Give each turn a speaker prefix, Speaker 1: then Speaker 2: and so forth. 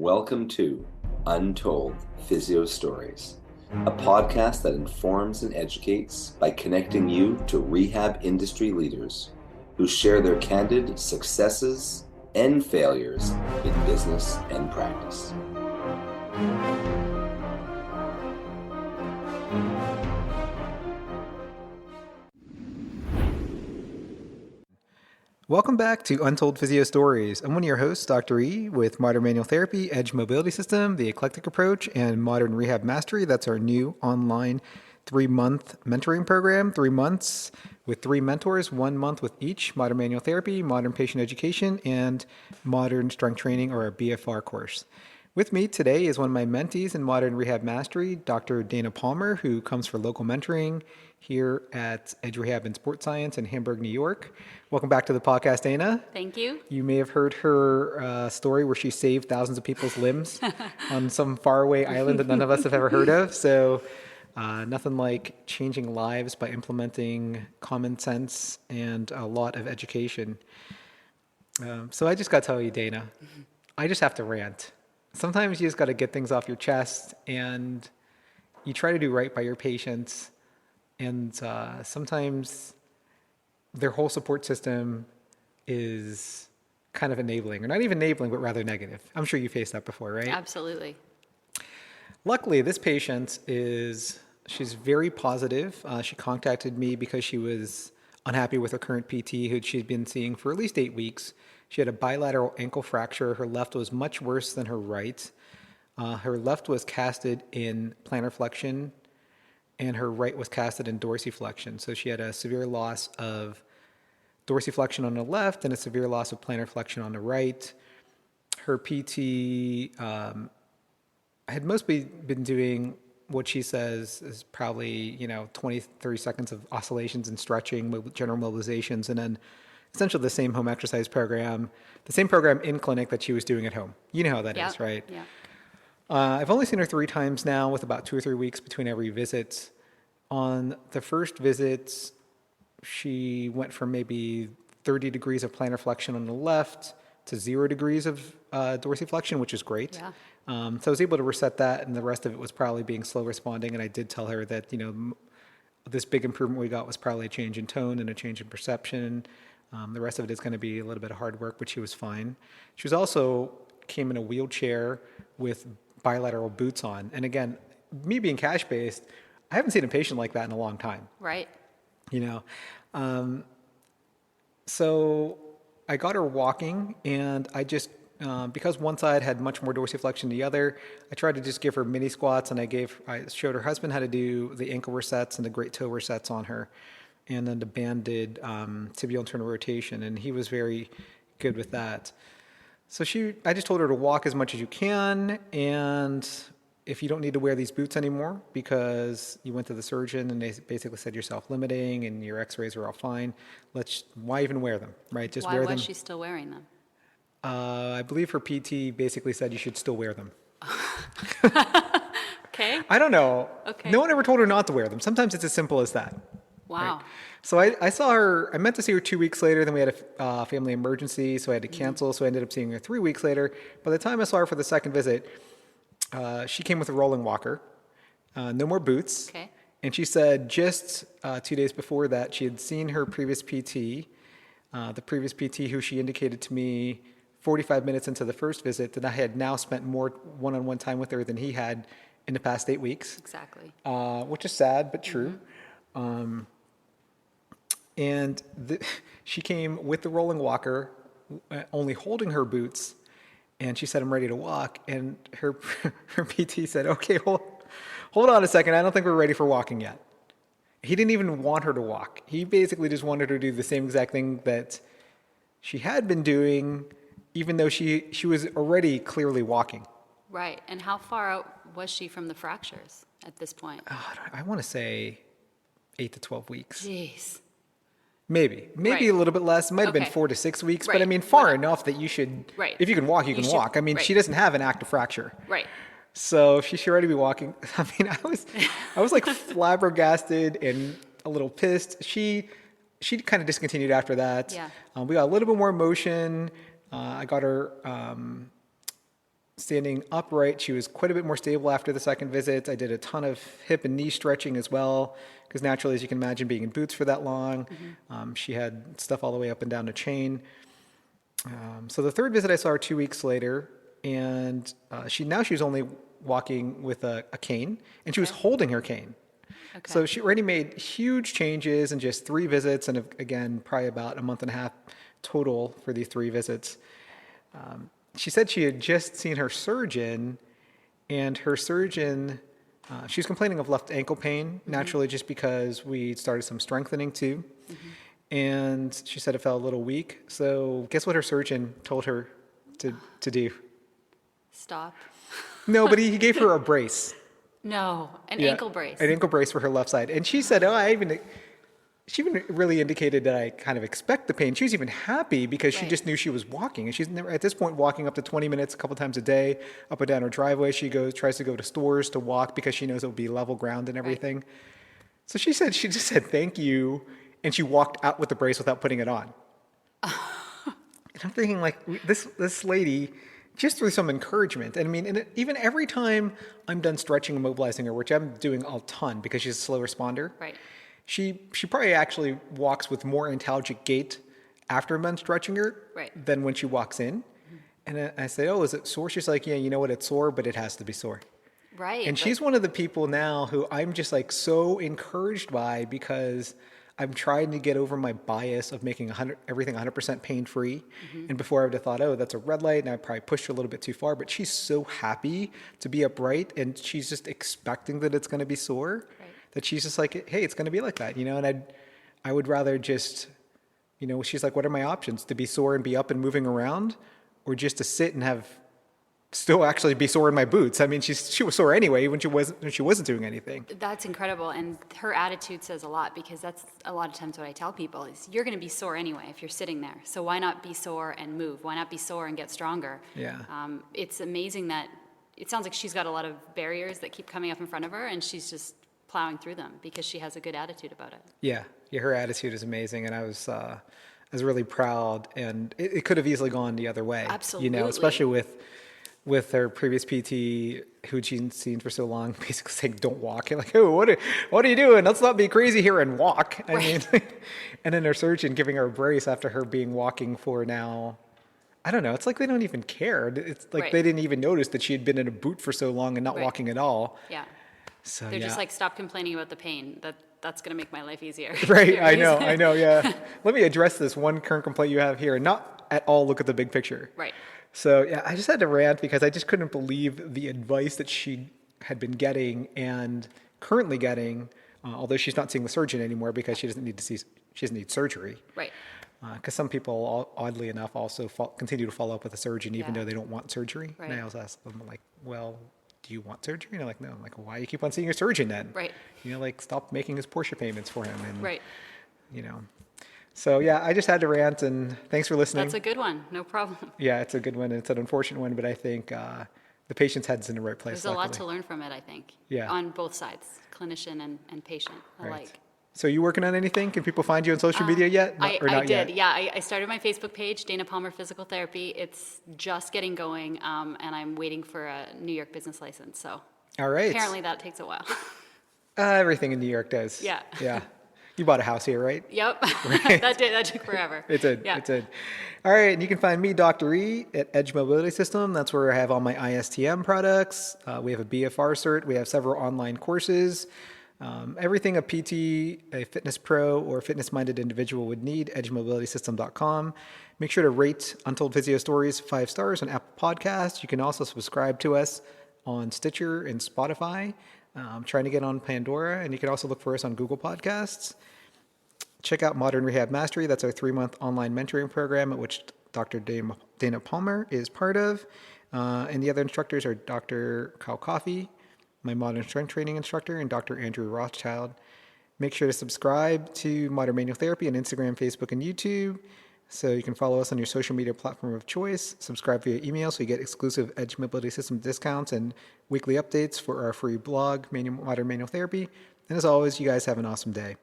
Speaker 1: Welcome to Untold Physio Stories, a podcast that informs and educates by connecting you to rehab industry leaders who share their candid successes and failures in business and practice.
Speaker 2: Welcome back to Untold Physio Stories. I'm one of your hosts, Dr. E, with Modern Manual Therapy, Edge Mobility System, the Eclectic Approach, and Modern Rehab Mastery. That's our new online 3-month mentoring program, 3 months with 3 mentors, 1 month with each, Modern Manual Therapy, Modern Patient Education, and Modern Strength Training, or a BFR course. With me today is one of my mentees in Modern Rehab Mastery, Dr. Dana Palmer, who comes for local mentoring here at Edge Rehab and Sports Science in Hamburg, New York. Welcome back to the podcast, Dana.
Speaker 3: Thank you.
Speaker 2: You may have heard her story where she saved thousands of people's limbs on some faraway island that none of us have ever heard of. So nothing like changing lives by implementing common sense and a lot of education. So I just got to tell you, Dana, I just have to rant. Sometimes you just got to get things off your chest, and you try to do right by your patients, and sometimes their whole support system is kind of enabling, or not even enabling, but rather negative. I'm sure you faced that before, right?
Speaker 3: Absolutely.
Speaker 2: Luckily, this patient she's very positive. She contacted me because she was unhappy with her current PT, who she'd been seeing for at least 8 weeks. She had a bilateral ankle fracture. Her left was much worse than her right. Her left was casted in plantar flexion, and her right was casted in dorsiflexion. So she had a severe loss of dorsiflexion on the left and a severe loss of plantar flexion on the right. Her PT had mostly been doing what she says is probably 20, 30 seconds of oscillations and stretching, general mobilizations, and then essentially the same home exercise program, the same program in clinic that she was doing at home. You know how that is, right?
Speaker 3: Yeah.
Speaker 2: I've only seen her 3 times now, with about 2 or 3 weeks between every visit. On the first visit, she went from maybe 30 degrees of plantar flexion on the left to 0 degrees of dorsiflexion, which is great.
Speaker 3: Yeah.
Speaker 2: So I was able to reset that, and the rest of it was probably being slow responding. And I did tell her that, this big improvement we got was probably a change in tone and a change in perception. The rest of it is going to be a little bit of hard work, but she was fine. She was also came in a wheelchair with bilateral boots on. And again, me being cash-based, I haven't seen a patient like that in a long time.
Speaker 3: Right.
Speaker 2: So I got her walking, and I just, because one side had much more dorsiflexion than the other, I tried to just give her mini squats, and I showed her husband how to do the ankle resets and the great toe resets on her, and then the banded tibial internal rotation, and he was very good with that. So I just told her to walk as much as you can, and if you don't need to wear these boots anymore because you went to the surgeon and they basically said you're self-limiting and your x-rays are all fine, why even wear them, right? Just wear them.
Speaker 3: Why was she still wearing them?
Speaker 2: I believe her PT basically said you should still wear them.
Speaker 3: Okay.
Speaker 2: I don't know.
Speaker 3: Okay.
Speaker 2: No one ever told her not to wear them. Sometimes it's as simple as that.
Speaker 3: Wow.
Speaker 2: Right? So I saw her, I meant to see her 2 weeks later, then we had a family emergency, so I had to cancel, so I ended up seeing her 3 weeks later. By the time I saw her for the second visit, she came with a rolling walker, no more boots.
Speaker 3: Okay.
Speaker 2: And she said just 2 days before that, she had seen her previous PT, the previous PT who she indicated to me 45 minutes into the first visit that I had now spent more one-on-one time with her than he had in the past 8 weeks.
Speaker 3: Exactly.
Speaker 2: Which is sad, but true. And she came with the rolling walker, only holding her boots, and she said, "I'm ready to walk." And her PT said, "Okay, hold on a second. I don't think we're ready for walking yet." He didn't even want her to walk. He basically just wanted her to do the same exact thing that she had been doing, even though she was already clearly walking.
Speaker 3: Right. And how far out was she from the fractures at this point?
Speaker 2: I want to say 8 to 12 weeks.
Speaker 3: Jeez.
Speaker 2: Maybe
Speaker 3: Right.
Speaker 2: a little bit less. It might have been
Speaker 3: Okay.
Speaker 2: 4 to 6 weeks, but
Speaker 3: Right.
Speaker 2: I mean, far
Speaker 3: Well,
Speaker 2: enough that you should,
Speaker 3: right.
Speaker 2: if you can walk, you
Speaker 3: You
Speaker 2: can
Speaker 3: should-
Speaker 2: walk. I mean,
Speaker 3: right.
Speaker 2: she doesn't have an active fracture.
Speaker 3: Right.
Speaker 2: So she should already be walking. I mean, I was like flabbergasted and a little pissed. She kind of discontinued after that.
Speaker 3: Yeah.
Speaker 2: We got a little bit more motion. I got her standing upright. She was quite a bit more stable after the second visit. I did a ton of hip and knee stretching as well, because naturally, as you can imagine, being in boots for that long, she had stuff all the way up and down the chain. So the third visit, I saw her 2 weeks later, and she was only walking with a cane, and she was holding her cane.
Speaker 3: Okay.
Speaker 2: So she already made huge changes in just 3 visits, and again, probably about a month and a half total for these 3 visits. She said she had just seen her surgeon, and her surgeon, she was complaining of left ankle pain, naturally just because we started some strengthening too. And she said it felt a little weak. So guess what her surgeon told her to do?
Speaker 3: Stop.
Speaker 2: No, but he gave her a brace.
Speaker 3: No, an ankle brace.
Speaker 2: An ankle brace for her left side. And she said, she even really indicated that I kind of expect the pain. She was even happy because she just knew she was walking. And she's never, at this point, walking up to 20 minutes a couple times a day, up and down her driveway. She tries to go to stores to walk because she knows it'll be level ground and everything. Right. So she just said, thank you. And she walked out with the brace without putting it on. And I'm thinking, like, this lady, just through some encouragement. And I mean, and even every time I'm done stretching and mobilizing her, which I'm doing a ton because she's a slow responder.
Speaker 3: Right.
Speaker 2: She probably actually walks with more antalgic gait after I'm done stretching her than when she walks in. And I say, oh, is it sore? She's like, yeah, you know what? It's sore, but it has to be sore.
Speaker 3: Right.
Speaker 2: And she's one of the people now who I'm just like so encouraged by, because I'm trying to get over my bias of making everything 100% pain-free. And before I would have thought, oh, that's a red light, and I probably pushed her a little bit too far. But she's so happy to be upright, and she's just expecting that it's going to be sore, that she's just like, hey, it's going to be like that, you know? And I would rather just, you know, she's like, what are my options? To be sore and be up and moving around, or just to sit and still actually be sore in my boots? I mean, she was sore anyway when she wasn't doing anything.
Speaker 3: That's incredible, and her attitude says a lot, because that's a lot of times what I tell people is, you're going to be sore anyway if you're sitting there. So why not be sore and move? Why not be sore and get stronger?
Speaker 2: Yeah.
Speaker 3: It's amazing that it sounds like she's got a lot of barriers that keep coming up in front of her, and she's just plowing through them because she has a good attitude about it.
Speaker 2: Yeah, her attitude is amazing, and I was really proud. And it could have easily gone the other way.
Speaker 3: Absolutely.
Speaker 2: You know, especially with her previous PT, who she'd seen for so long, basically saying, don't walk. And like, oh, what are you doing? Let's not be crazy here and walk. I mean, and then her surgeon giving her a brace after her being walking for now, I don't know. It's like they don't even care. It's like they didn't even notice that she had been in a boot for so long and not walking at all.
Speaker 3: Yeah.
Speaker 2: So
Speaker 3: they're just like, stop complaining about the pain. That's going to make my life easier.
Speaker 2: Right. I know. Yeah. Let me address this one current complaint you have here, and not at all look at the big picture.
Speaker 3: Right.
Speaker 2: So yeah, I just had to rant because I just couldn't believe the advice that she had been getting and currently getting, although she's not seeing the surgeon anymore because she doesn't need surgery. Right. Because some people, oddly enough, also continue to follow up with a surgeon even though they don't want surgery. Right. And I always ask them, like, well, do you want surgery? And they're like, no. I'm like, well, why do you keep on seeing your surgeon then? Right. You know, like, stop making his Porsche payments for him. And, you know. So yeah, I just had to rant, and thanks for listening. That's a good one. No problem. Yeah, it's a good one, and it's an unfortunate one, but I think the patient's head's in the right place. There's a lot to learn from it, I think. Yeah. On both sides, clinician and patient alike. So you working on anything? Can people find you on social media yet? I did. Yeah, I started my Facebook page, Dana Palmer Physical Therapy. It's just getting going, and I'm waiting for a New York business license. So all right. Apparently that takes a while. Everything in New York does. Yeah. Yeah. You bought a house here, right? Yep. Right. That took forever. It did. Yeah. It did. All right. And you can find me, Dr. E, at Edge Mobility System. That's where I have all my ISTM products. We have a BFR cert. We have several online courses. Everything a PT, a fitness pro, or fitness-minded individual would need, edgemobilitysystem.com. Make sure to rate Untold Physio Stories 5 stars on Apple Podcasts. You can also subscribe to us on Stitcher and Spotify. I'm trying to get on Pandora, and you can also look for us on Google Podcasts. Check out Modern Rehab Mastery. That's our 3-month online mentoring program at which Dr. Dana Palmer is part of. And the other instructors are Dr. Kyle Coffey, my modern strength training instructor, and Dr. Andrew Rothschild. Make sure to subscribe to Modern Manual Therapy on Instagram, Facebook, and YouTube. So you can follow us on your social media platform of choice. Subscribe via email so you get exclusive Edge Mobility System discounts and weekly updates for our free blog, Modern Manual Therapy. And as always, you guys have an awesome day.